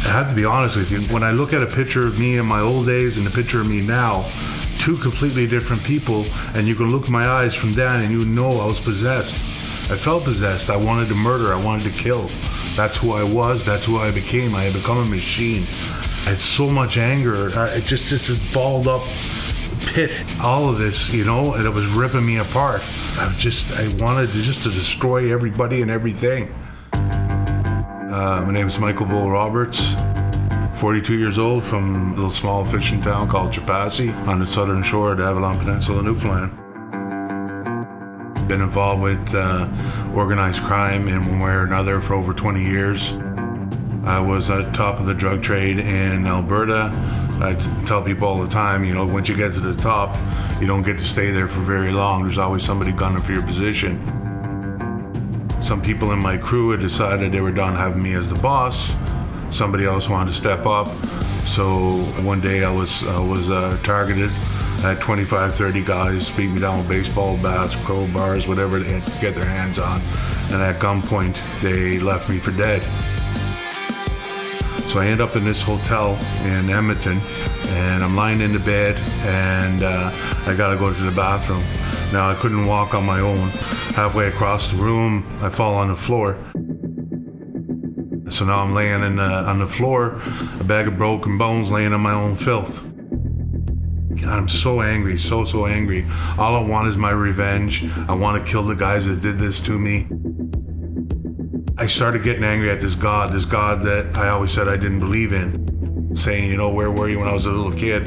I have to be honest with you. When I look at a picture of me in my old days and the picture of me now, two completely different people, and you can look in my eyes from then and you know I was possessed. I felt possessed. I wanted to murder. I wanted to kill. That's who I was. That's who I became. I had become a machine. I had so much anger. It's a balled up pit. All of this, and it was ripping me apart. I wanted to destroy everybody and everything. My name is Michael Bull Roberts, 42 years old, from a little small fishing town called Trepassey on the southern shore of the Avalon Peninsula, Newfoundland. Been involved with organized crime in one way or another for over 20 years. I was at the top of the drug trade in Alberta. I tell people all the time, once you get to the top, you don't get to stay there for very long. There's always somebody gunning for your position. Some people in my crew had decided they were done having me as the boss. Somebody else wanted to step up. So one day I was targeted. I had 25, 30 guys beat me down with baseball bats, crowbars, whatever they had to get their hands on. And at gunpoint, they left me for dead. So I end up in this hotel in Edmonton, and I'm lying in the bed, and I gotta go to the bathroom. Now I couldn't walk on my own. Halfway across the room, I fall on the floor. So now I'm laying on the floor, a bag of broken bones, laying on my own filth. I'm so angry, so angry. All I want is my revenge. I want to kill the guys that did this to me. I started getting angry at this God that I always said I didn't believe in. Saying, where were you when I was a little kid?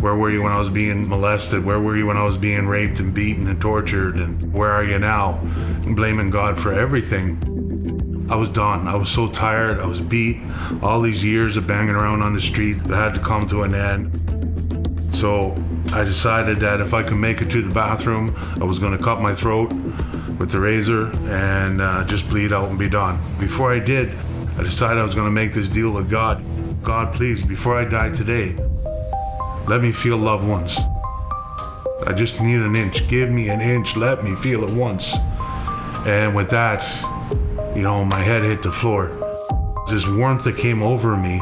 Where were you when I was being molested? Where were you when I was being raped and beaten and tortured? And where are you now? And blaming God for everything. I was done. I was so tired. I was beat. All these years of banging around on the street, it had to come to an end. So I decided that if I could make it to the bathroom, I was going to cut my throat with the razor and just bleed out and be done. Before I did, I decided I was going to make this deal with God. God, please, before I die today, let me feel love once. I just need an inch. Give me an inch. Let me feel it once. And with that, my head hit the floor. This warmth that came over me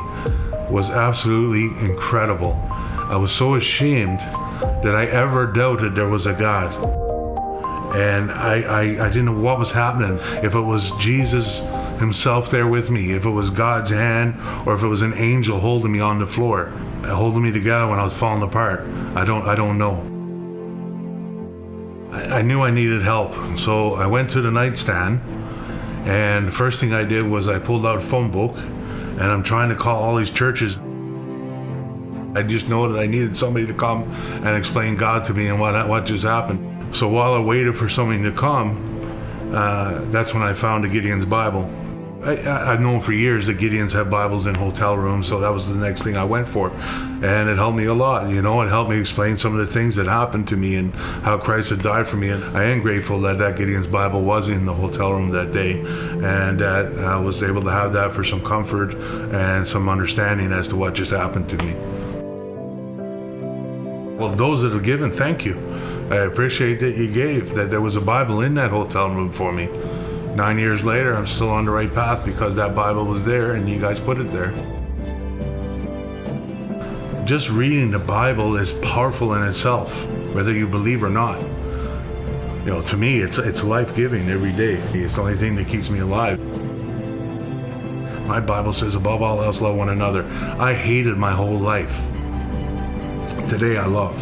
was absolutely incredible. I was so ashamed that I ever doubted there was a God. And I didn't know what was happening. If it was Jesus himself there with me, if it was God's hand, or if it was an angel holding me on the floor, holding me together when I was falling apart. I don't know. I knew I needed help. So I went to the nightstand, and the first thing I did was I pulled out a phone book, and I'm trying to call all these churches. I just know that I needed somebody to come and explain God to me and what just happened. So while I waited for somebody to come, that's when I found the Gideon's Bible. I've known for years that Gideons have Bibles in hotel rooms, so that was the next thing I went for. And it helped me a lot, it helped me explain some of the things that happened to me and how Christ had died for me. And I am grateful that Gideon's Bible was in the hotel room that day, and that I was able to have that for some comfort and some understanding as to what just happened to me. Well, those that have given, thank you. I appreciate that you gave, that there was a Bible in that hotel room for me. 9 years later, I'm still on the right path because that Bible was there and you guys put it there. Just reading the Bible is powerful in itself, whether you believe or not. To me, it's life-giving every day. It's the only thing that keeps me alive. My Bible says, above all else, love one another. I hated my whole life. Today, I love.